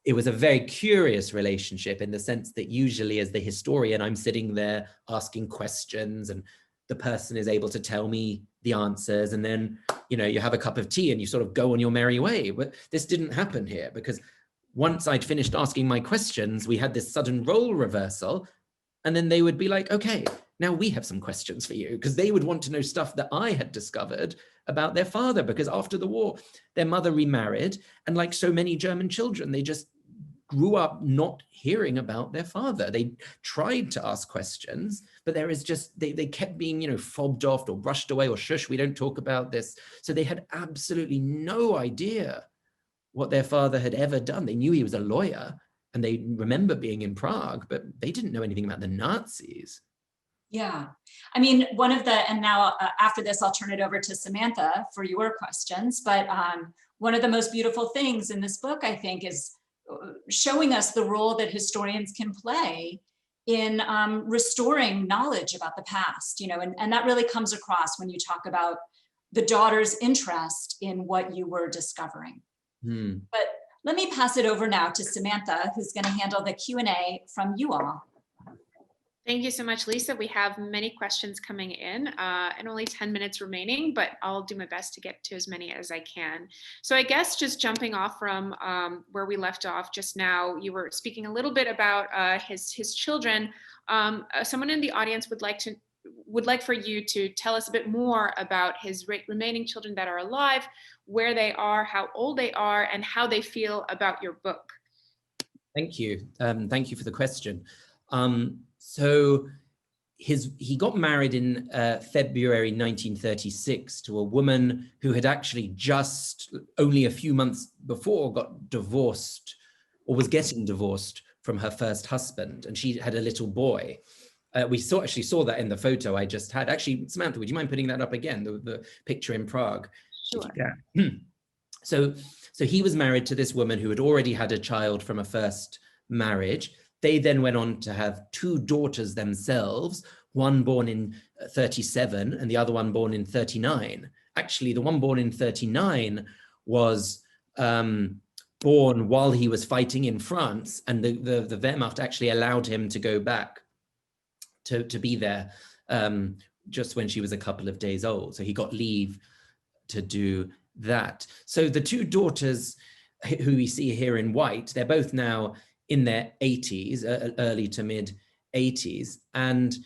It was a very curious relationship, in the sense that usually as the historian, I'm sitting there asking questions, and the person is able to tell me the answers. And then, you have a cup of tea and you sort of go on your merry way. But this didn't happen here, because once I'd finished asking my questions, we had this sudden role reversal. And then they would be like, okay, now we have some questions for you, because they would want to know stuff that I had discovered about their father, because after the war, their mother remarried. And like so many German children, they just grew up not hearing about their father. They tried to ask questions, but there is just, they kept being, fobbed off or brushed away, or shush, we don't talk about this. So they had absolutely no idea what their father had ever done. They knew he was a lawyer, and they remember being in Prague, but they didn't know anything about the Nazis. Yeah. I mean, and now after this, I'll turn it over to Samantha for your questions. But one of the most beautiful things in this book, I think, is showing us the role that historians can play in restoring knowledge about the past, and that really comes across when you talk about the daughter's interest in what you were discovering. But let me pass it over now to Samantha, who's going to handle the Q&A from you all. Thank you so much, Lisa. We have many questions coming in and only 10 minutes remaining, but I'll do my best to get to as many as I can. So I guess just jumping off from where we left off just now, you were speaking a little bit about his children. Someone in the audience would like for you to tell us a bit more about his remaining children that are alive, where they are, how old they are, and how they feel about your book. Thank you. Thank you for the question. So he got married in February 1936 to a woman who had actually just only a few months before got divorced, or was getting divorced from her first husband, and she had a little boy. We actually saw that in the photo I just had. Actually, Samantha, would you mind putting that up again, the picture in Prague? Sure. So he was married to this woman who had already had a child from a first marriage. They then went on to have 2 daughters themselves, one born in 37 and the other one born in 39. Actually, the one born in 39 was born while he was fighting in France, and the Wehrmacht actually allowed him to go back to be there just when she was a couple of days old. So he got leave to do that. So the 2 daughters who we see here in white, they're both now in their 80s, early to mid 80s. And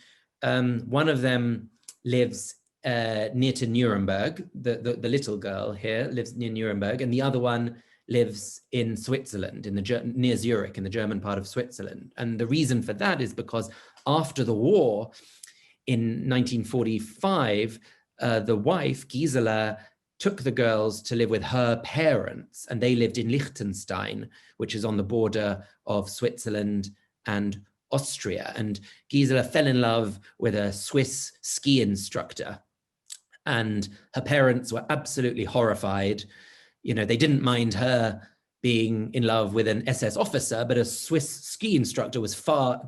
one of them lives near to Nuremberg. The little girl here lives near Nuremberg, and the other one lives in Switzerland, near Zurich, in the German part of Switzerland. And the reason for that is because after the war in 1945, the wife, Gisela, took the girls to live with her parents, and they lived in Liechtenstein, which is on the border of Switzerland and Austria. And Gisela fell in love with a Swiss ski instructor, and her parents were absolutely horrified. You know, they didn't mind her being in love with an SS officer, but a Swiss ski instructor was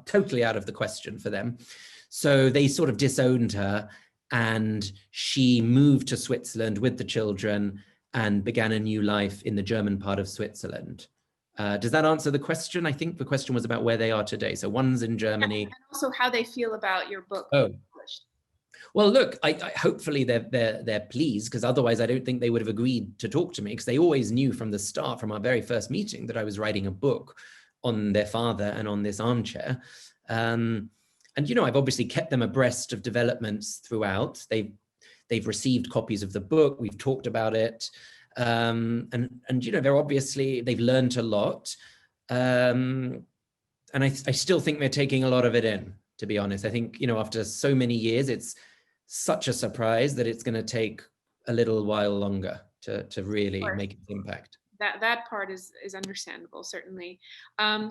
totally out of the question for them. So they sort of disowned her, and she moved to Switzerland with the children and began a new life in the German part of Switzerland. Does that answer the question? I think the question was about where they are today. So one's in Germany. And also how they feel about your book. Oh. Well, look, I hopefully they're pleased, because otherwise I don't think they would have agreed to talk to me, because they always knew from the start, from our very first meeting, that I was writing a book on their father and on this armchair. And, you know, I've obviously kept them abreast of developments throughout. They've received copies of the book. We've talked about it. And you know, they've learned a lot. And I still think they're taking a lot of it in, to be honest. I think, you know, after so many years, it's such a surprise that it's going to take a little while longer to really make its impact. That part is understandable, certainly.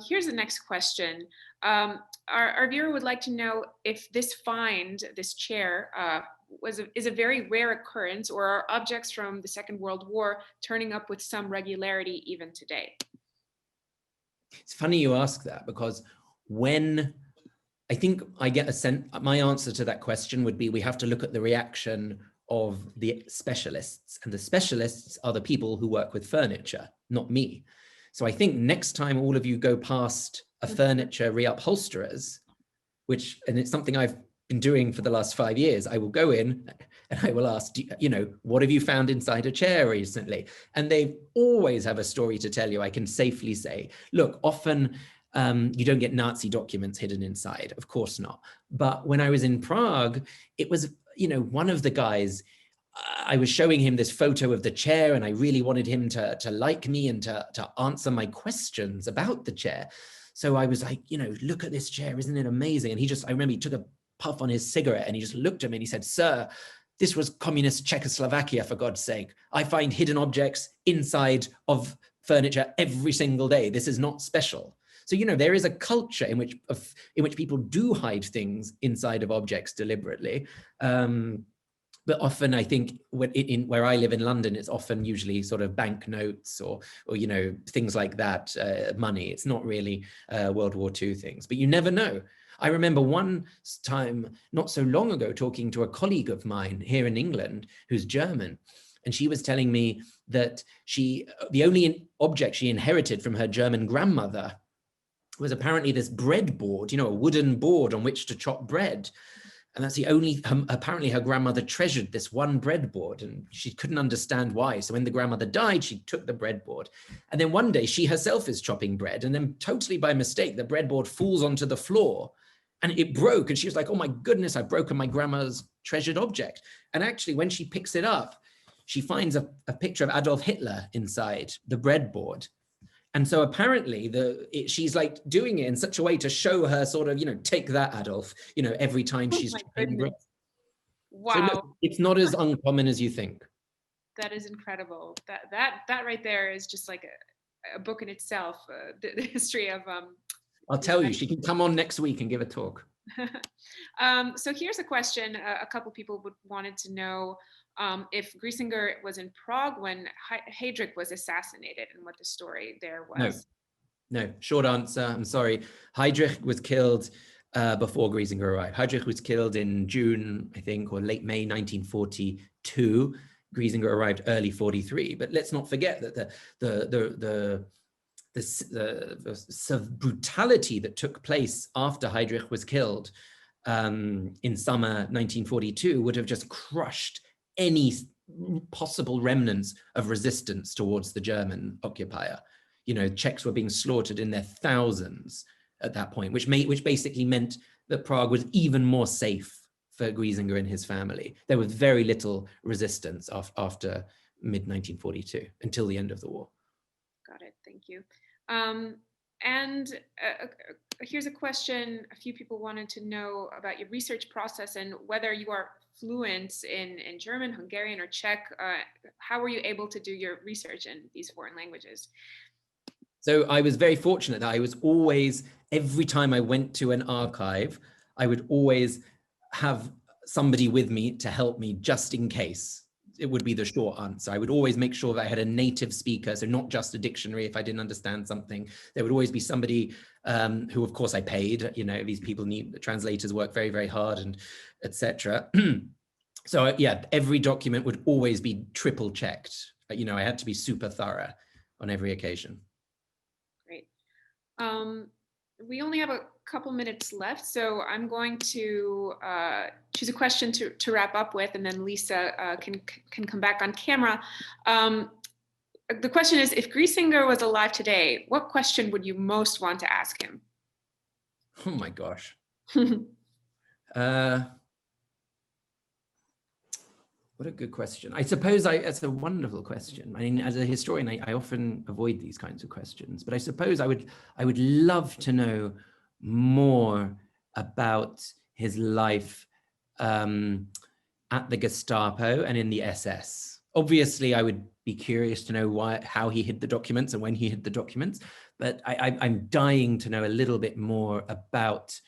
Here's the next question. Our viewer would like to know if this chair, is a very rare occurrence, or are objects from the Second World War turning up with some regularity even today? It's funny you ask that, because when I think I get a sense, my answer to that question would be, we have to look at the reaction of the specialists, and the specialists are the people who work with furniture, not me. So I think next time all of you go past a furniture reupholsterers, and it's something I've been doing for the last 5 years, I will go in and I will ask, you know, what have you found inside a chair recently? And they always have a story to tell you, I can safely say. Look, often you don't get Nazi documents hidden inside, of course not. But when I was in Prague, it was, you know, one of the guys, I was showing him this photo of the chair, and I really wanted him to like me and to answer my questions about the chair. So I was like, you know, look at this chair, isn't it amazing? And I remember he took a puff on his cigarette and he just looked at me and he said, "Sir, this was communist Czechoslovakia, for God's sake. I find hidden objects inside of furniture every single day. This is not special." So, you know, there is a culture in which people do hide things inside of objects deliberately. But often, I think, where I live in London, it's often usually sort of banknotes or you know, things like that, money. It's not really World War II things, but you never know. I remember one time not so long ago talking to a colleague of mine here in England who's German, and she was telling me that the only object she inherited from her German grandmother was apparently this bread board, you know, a wooden board on which to chop bread. And that's the only, apparently her grandmother treasured this one breadboard, and she couldn't understand why. So when the grandmother died, she took the breadboard. And then one day she herself is chopping bread, and then totally by mistake, the breadboard falls onto the floor and it broke. And she was like, "Oh my goodness, I've broken my grandma's treasured object." And actually when she picks it up, she finds a picture of Adolf Hitler inside the breadboard. And so apparently she's like doing it in such a way to show her sort of, you know, take that, Adolf, you know, every time she's. Wow. So look, it's not as uncommon as you think. That is incredible. That right there is just like a book in itself, the history of. I'll tell you, she can come on next week and give a talk. So here's a question a couple people wanted to know if Griesinger was in Prague when Heydrich was assassinated and what the story there was. No, short answer, I'm sorry. Heydrich was killed before Griesinger arrived. Heydrich was killed in June, I think, or late May 1942. Griesinger arrived early 43. But let's not forget that the brutality that took place after Heydrich was killed in summer 1942 would have just crushed any possible remnants of resistance towards the German occupier. You know, Czechs were being slaughtered in their thousands at that point, which basically meant that Prague was even more safe for Griesinger and his family. There was very little resistance after mid-1942 until the end of the war. Got it, thank you. Here's a question a few people wanted to know about your research process and whether you are fluent in German, Hungarian, or Czech. How were you able to do your research in these foreign languages? So I was very fortunate that I was always, every time I went to an archive, I would always have somebody with me to help me just in case. It would be the short answer. I would always make sure that I had a native speaker, so not just a dictionary if I didn't understand something. There would always be somebody who, of course, I paid. You know, these people need, the translators work very, very hard, and etc. So yeah, every document would always be triple checked. You know, I had to be super thorough on every occasion. Great. We only have a couple minutes left, so I'm going to choose a question to wrap up with, and then Lisa can come back on camera. The question is, if Griesinger was alive today, what question would you most want to ask him? Oh my gosh. What a good question. I suppose it's a wonderful question. I mean, as a historian, I often avoid these kinds of questions, but I suppose I would love to know more about his life at the Gestapo and in the SS. Obviously, I would be curious to know how he hid the documents and when he hid the documents, but I'm dying to know a little bit more about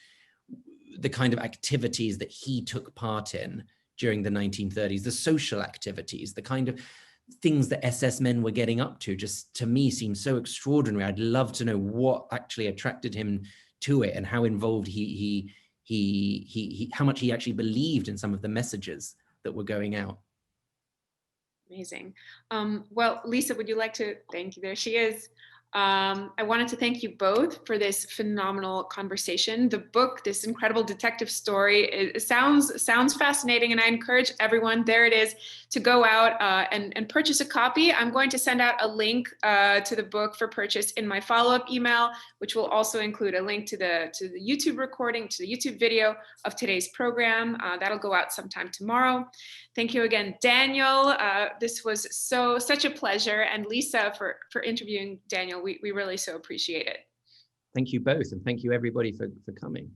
the kind of activities that he took part in during the 1930s, the social activities, the kind of things that SS men were getting up to, just to me seems so extraordinary. I'd love to know what actually attracted him to it and how involved how much he actually believed in some of the messages that were going out. Amazing. Well, Lisa, would you like to thank you? There she is. I wanted to thank you both for this phenomenal conversation. The book, this incredible detective story, it sounds fascinating, and I encourage everyone, there it is, to go out and purchase a copy. I'm going to send out a link to the book for purchase in my follow-up email, which will also include a link to the YouTube recording, to the YouTube video of today's program. That'll go out sometime tomorrow. Thank you again, Daniel. This was such a pleasure, and Lisa for interviewing Daniel. We really so appreciate it. Thank you both, and thank you everybody for coming.